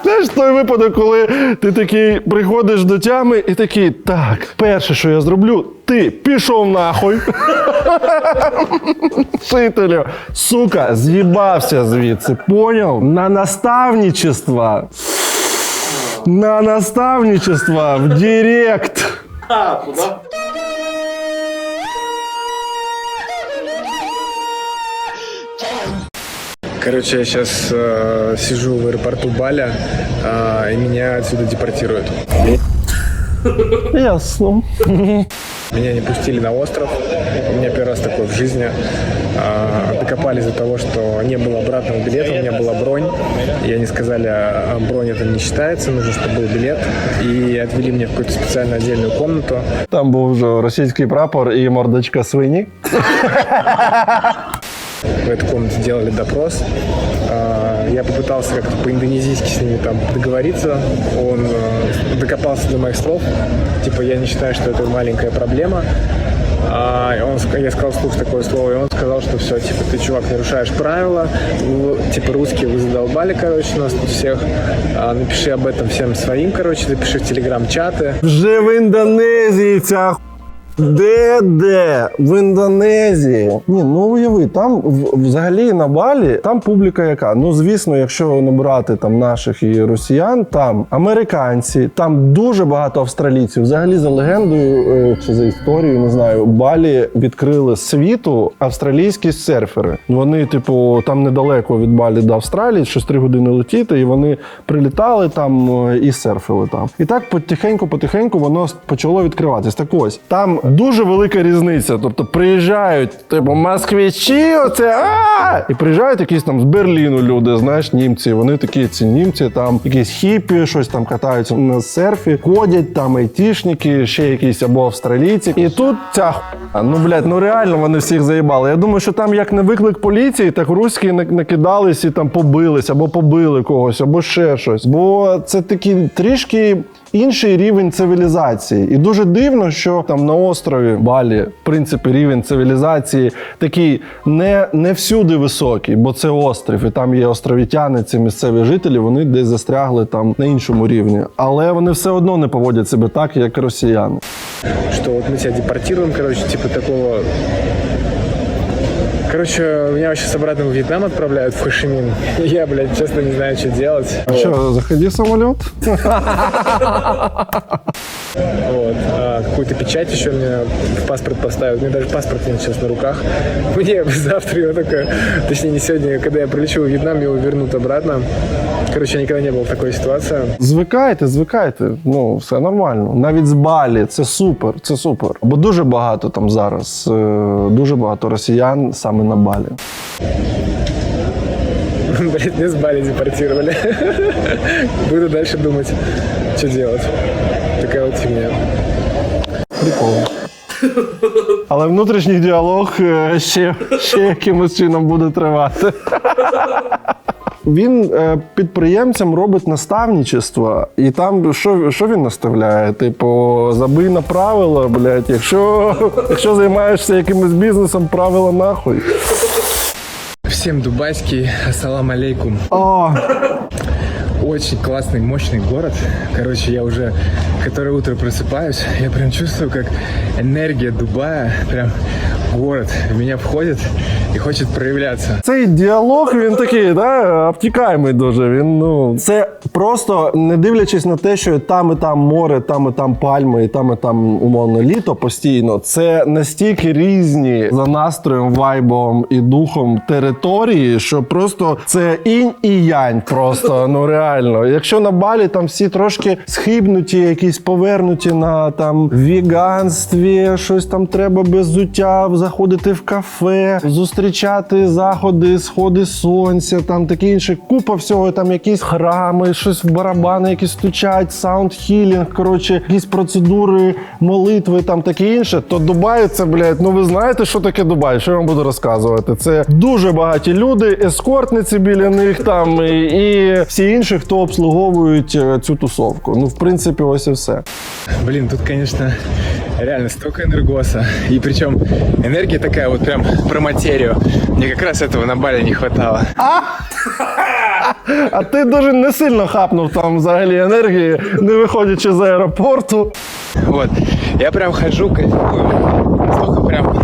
Знаєш, той випадок, коли ти такий приходиш до тями і такий: так, перше, що я зроблю, ти пішов нахуй. Вчителю, сука, з'їбався звідси, поняв? На наставничество. На наставничество в директ. Туди. Короче, я сейчас сижу в аэропорту Баля, и меня отсюда депортируют. Ясно. Меня не пустили на остров. У меня первый раз такое в жизни. Докопались до того, что не было обратного билета, у меня была бронь. И они сказали: бронь это не считается, нужно, чтобы был билет. И отвели меня в какую-то специальную отдельную комнату. Там був вже російський прапор і мордочка свині. В этой комнате делали допрос. Я попытался как-то по-индонезийски с ними там договориться. Он докопался до моих слов. Типа, я не считаю, что это маленькая проблема. Я сказал вслух такое слово, и он сказал, что все, типа, ты, чувак, нарушаешь правила. Типа, русские вы задолбали, короче, нас тут всех. Напиши об этом всем своим, короче, запиши в телеграм-чаты. Вже в Індонезії ця Де? В Індонезії. Ні, ну уяви, там взагалі на Балі, там публіка яка? Ну, звісно, якщо не брати там наших і росіян, там американці, там дуже багато австралійців. Взагалі, за легендою чи за історією, не знаю, Балі відкрили світу австралійські серфери. Вони, типу, там недалеко від Балі до Австралії, щось 3 години летіти, і вони прилітали там і серфили там. І так потихеньку воно почало відкриватись. Так ось, там дуже велика різниця. Тобто приїжджають, типу, москвичі, оце, і приїжджають якісь там з Берліну люди, знаєш, німці. Вони такі, ці німці, там якісь хіпі, щось там катаються на серфі, ходять, там айтішники, ще якісь або австралійці. І тут ця ну, блядь, ну реально вони всіх заїбали. Я думаю, що там як не виклик поліції, так руські накидались і там побились, або побили когось, або ще щось. Бо це такі трішки інший рівень цивілізації. І дуже дивно, що там на острові Балі, в принципі, рівень цивілізації такий не всюди високий, бо це острів, і там є островітяни, ці місцеві жителі, вони десь застрягли там на іншому рівні. Але вони все одно не поводять себе так, як росіяни. Что вот мы тебя депортируем, короче, типа такого... Короче, меня сейчас обратно в Вьетнам отправляют, в Хошимин. Я, блядь, честно не знаю, что делать. А що, заходи в самоліт? Вот. Какую-то печать еще мне в паспорт поставят. У меня даже паспорт нет сейчас на руках. Мне завтра его только... Точнее, не сегодня, когда я прилечу в Вьетнам, его вернут обратно. Короче, я никогда не был в такой ситуации. Звикайте. Ну, все нормально. Навіть з Балі. Це супер, це супер. Бо дуже багато там зараз, дуже багато росіян саме на Балі. Блядь, не с Бали депортировали. Буду дальше думать, что делать. Такая вот фигня. Прикольно. Але внутрішній діалог ще якимось чином буде тривати. Він підприємцям робить наставничество, і там що він наставляє? Типу, забий на правила, блядь, якщо займаєшся якимось бізнесом, правила нахуй. Всем дубайский ассалам алейкум. Очень классный, мощный город. Короче, я уже которое утро просыпаюсь, я прям чувствую, как энергия Дубая, прям город в меня входит і хоче проявлятися. Цей діалог, він такий, да, обтікаємий дуже. Він, це просто, не дивлячись на те, що там і там море, там і там пальми, і там умовно літо постійно, це настільки різні за настроєм, вайбом і духом території, що просто це інь і янь просто, ну реально. Якщо на Балі там всі трошки схибнуті, якісь повернуті на там веганстві, щось там треба без взуття, заходити в кафе, зустрічати заходи, сходи сонця, там таке інше, купа всього, там якісь храми, щось в барабани, якісь стучать, саунд-хілінг, коротше, якісь процедури, молитви, там таке інше, то Дубай це, блядь, ну ви знаєте, що таке Дубай, що я вам буду розказувати? Це дуже багаті люди, ескортниці біля них там і всі інші, хто обслуговують цю тусовку. Ну, в принципі, ось і все. Блин, тут, конечно, реально столько энергоса. И причем энергия такая вот прям про материю. Мне как раз этого на Бали не хватало. А ти дуже не сильно хапнув там взагалі енергії, не виходячи з аеропорту. Вот, я прям хожу, кайфую. Настолько прям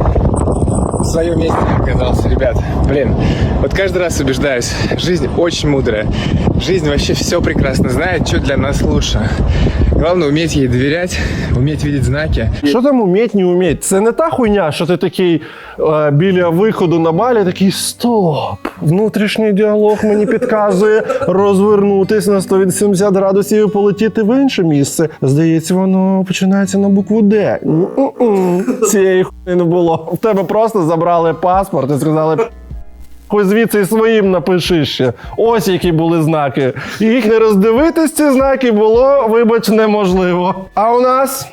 в своем месте оказался, ребят. Блин, вот каждый раз убеждаюсь, жизнь очень мудрая. Жизнь вообще все прекрасно знает, что для нас лучше. Главное уметь ей доверять, уметь видеть знаки. Що там уметь, не уметь? Це не та хуйня, що ти такий біля виходу на Балі такий стоп. Внутрішній діалог мені підказує розвернутись на 180 градусів і полетіти в інше місце. Здається, воно починається на букву Д. Цієї хуйни не було. В тебе просто забрали паспорт і сказали: хуй звідси і своїм напиши ще. Ось які були знаки. І їх не роздивитись, ці знаки, було, вибач, неможливо. А у нас...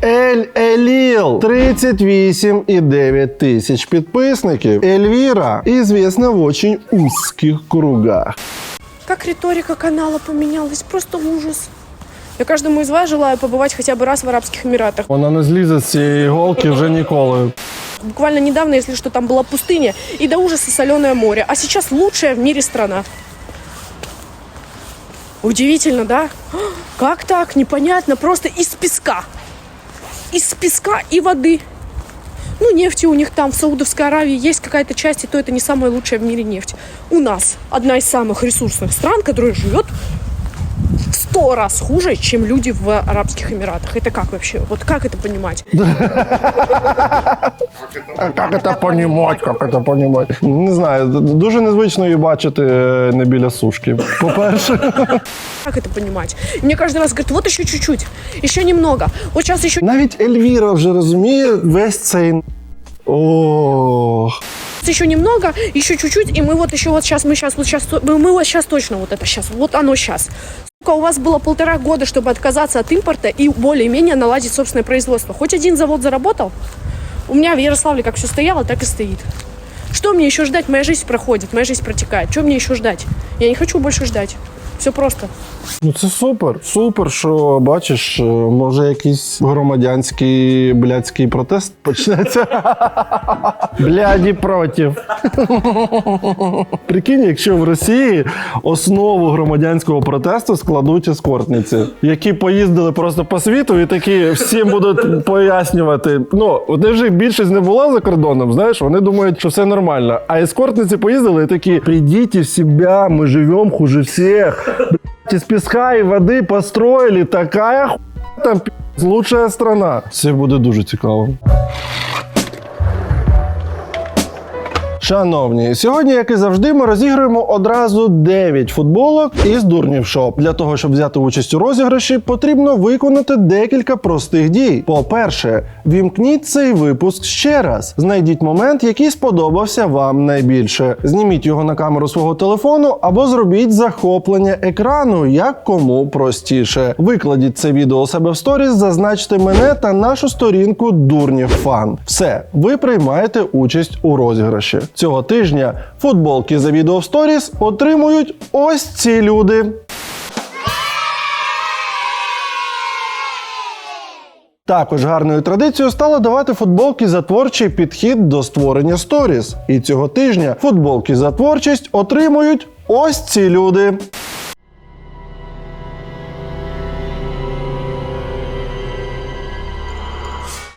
Ель Еліл, 38,9 тисяч підписників. Ельвіра известна в очень узких кругах. Как риторика канала поменялась, просто ужас. Я каждому из вас желаю побывать хотя бы раз в Арабских Эмиратах. Вона не злізе з цієї іголки вже ніколи. Буквально недавно, если что, там была пустыня и до ужаса соленое море. А сейчас лучшая в мире страна. Удивительно, да? Как так? Непонятно. Просто из песка. Из песка и воды. Ну, нефти у них там, в Саудовской Аравии, есть какая-то часть, и то это не самая лучшая в мире нефть. У нас одна из самых ресурсных стран, которая живет в 100 раз хуже, чем люди в Арабских Эмиратах. Это как вообще? Вот как это понимать? Як це понімать, як це понімать? Не знаю, дуже незвично її бачити не біля сушки, по-перше. Как это понимать? Мне каждый раз говорят, вот еще чуть-чуть, еще немного. Вот сейчас еще... Навіть Ельвіра вже розуміє весь цей... Ох... Еще немного, еще чуть-чуть, и мы вот еще вот сейчас, мы вот сейчас точно вот это сейчас, вот оно сейчас. У вас было 1,5 года, чтобы отказаться от импорта и более-менее наладить собственное производство. Хоть один завод заработал? У меня в Ярославле как все стояло, так и стоит. Что мне еще ждать? Моя жизнь проходит, моя жизнь протекает. Что мне еще ждать? Я не хочу больше ждать. Все просто. Ну це супер. Супер, що бачиш, може якийсь громадянський блядський протест почнеться. Бляді против. Прикинь, якщо в Росії основу громадянського протесту складуть ескортниці, які поїздили просто по світу і такі всім будуть пояснювати. Ну, вони вже більшість не була за кордоном, знаєш, вони думають, що все нормально. А ескортниці поїздили і такі: прийдіть в себя, ми живемо хуже всіх. Из песка и воды построили такая там лучшая страна. Це буде дуже цікаво. Шановні, сьогодні, як і завжди, ми розіграємо одразу 9 футболок із Дурнів Шоп. Для того, щоб взяти участь у розіграші, потрібно виконати декілька простих дій. По-перше, вімкніть цей випуск ще раз. Знайдіть момент, який сподобався вам найбільше. Зніміть його на камеру свого телефону або зробіть захоплення екрану, як кому простіше. Викладіть це відео у себе в сторіс, зазначте мене та нашу сторінку Дурнів Фан. Все, ви приймаєте участь у розіграші. Цього тижня футболки за відео в сторіс отримують ось ці люди. Також гарною традицією стало давати футболки за творчий підхід до створення сторіс. І цього тижня футболки за творчість отримують ось ці люди.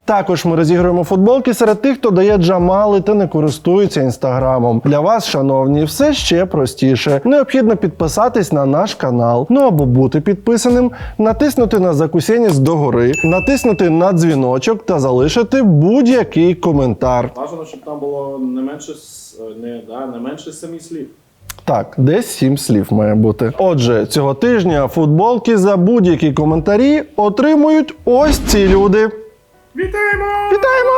Також ми розіграємо футболки серед тих, хто дає джамали та не користується інстаграмом. Для вас, шановні, все ще простіше. Необхідно підписатись на наш канал, ну або бути підписаним, натиснути на закусєніс догори, натиснути на дзвіночок та залишити будь-який коментар. Бажано, щоб там було не менше 7 слів. Так, десь 7 слів має бути. Отже, цього тижня футболки за будь-які коментарі отримують ось ці люди. Вітаємо! Вітаємо!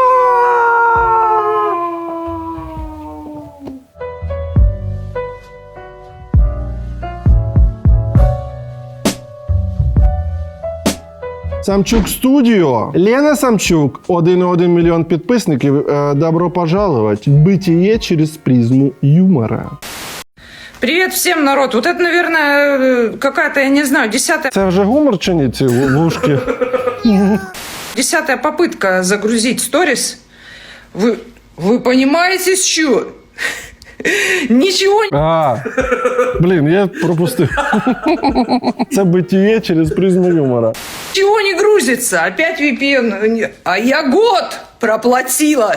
Самчук Студіо. Лена Самчук. 1,1 мільйон підписників. Добро пожаловать. Бытие через призму юмора. Привет всем, народ. Вот это, наверное, какая-то, я не знаю, 10-я... Це вже гумор чи ні, ці вушки? 10-я попытка загрузить сторис. Вы понимаете, что? Ничего не... Блін, я пропустив. Це битіє через призму юмора. Ничего не грузится. Опять VPN. А я год проплатила.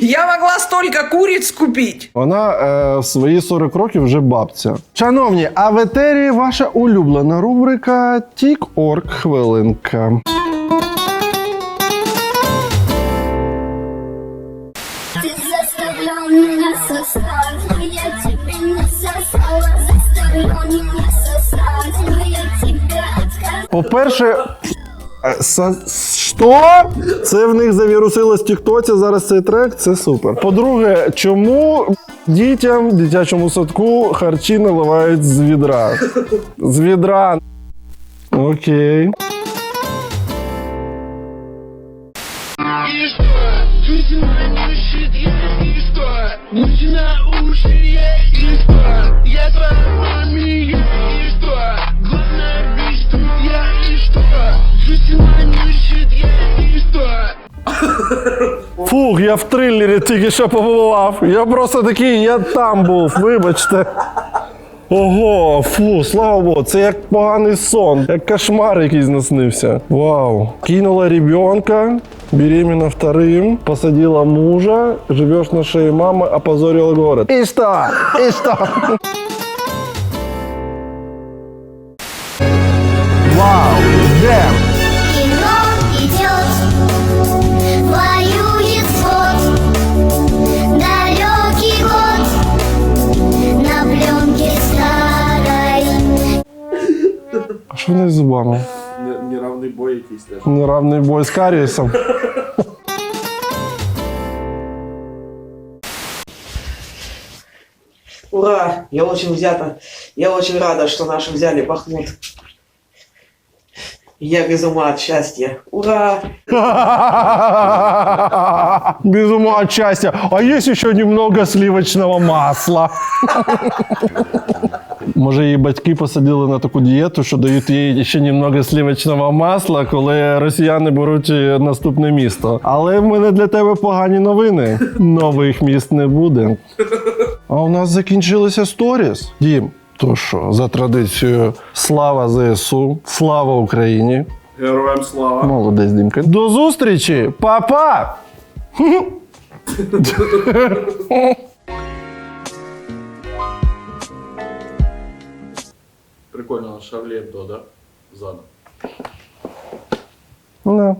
Я могла столько куриц купить. Вона в свої 40 років вже бабця. Шановні, а в етері ваша улюблена рубрика Тік-Орг хвилинка. Ты заставлял меня сосать, но я тебе не сосала. Заставлял меня сосать, но я тебе отказала. По-перше, що? Це в них завірусилось в тіктоці, зараз цей трек, це супер. По-друге, чому дітям в дитячому садку харчі наливають з відра? З відра. Окей. Фух, я в трилері тільки що побував. Я просто такий, я там був, вибачте. Ого, фу, слава Богу, це як поганий сон, як кошмар якийсь наснився. Вау. Кинула ребенка, беременна вторым, посадила мужа, живешь на шее мамы, опозорила город. И что? И что? Вау, дэм. Кино идет, воюет свод, далекий год, на пленке старой. А що в неї з зубами? Неравний бой якийсь теж. Неравний бой з карієсом. Ура! Я очень взята. Я очень рада, что наши взяли Бахмут. Я без ума от счастья. Ура! Без ума от счастья. А есть еще немного сливочного масла. Може, її батьки посадили на таку дієту, що дають їй ще немного сливочного масла, коли росіяни беруть наступне місто. Але в мене для тебе погані новини. Нових міст не буде. А у нас закінчилися сторіс. Дім, то що, за традицією, слава ЗСУ, слава Україні. Героям слава. Молодець, Дімка. До зустрічі, па-па! Прикольно, Шарлі Ебдо, да? Ззаду. Да.